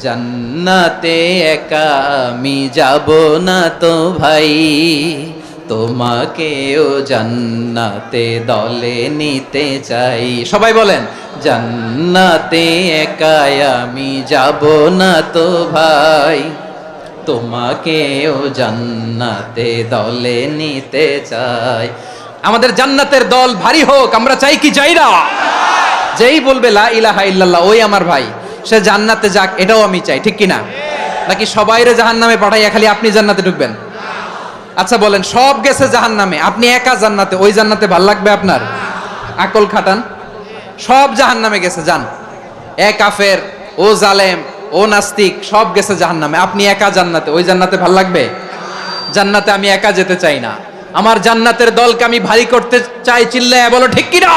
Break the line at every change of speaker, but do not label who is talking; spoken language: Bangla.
জান্নাতে একা আমি যাব না তো ভাই, তোমাকেও জান্নাতে দলে নিতে চাই। সবাই বলেন, জান্নাতে একা আমি যাব না তো ভাই, তোমাকেও জান্নাতে দলে নিতে চাই। আমাদের জান্নাতের দল ভারী হোক, আমরা চাই কি চাই না? যেই বলবে লা ইলাহা ইল্লাল্লাহ ওই আমার ভাই, সে জান্নাতে যাক, এটাও আমি চাই, ঠিক কি না? নাকি সবাইরে জাহান্নামে পাঠাইয়া খালি আপনি জান্নাতে ঢুকবেন? আচ্ছা বলেন, সব গেছে জাহান্নামে, আপনি একা জান্নাতে, ওই জান্নাতে ভাল লাগবে আপনার? আকল খাটান। সব জাহান্নামে গেছে, যান। এ কাফের, ও জালেম, ও নাস্তিক, সব গেছে জাহান্নামে, আপনি একা জান্নাতে, ওই জান্নাতে ভাল লাগবে? জান্নাতে আমি একা যেতে চাই না, আমার জান্নাতের দলকে আমি ভারী করতে চাই। চিল্লায়া বলো ঠিক কি না?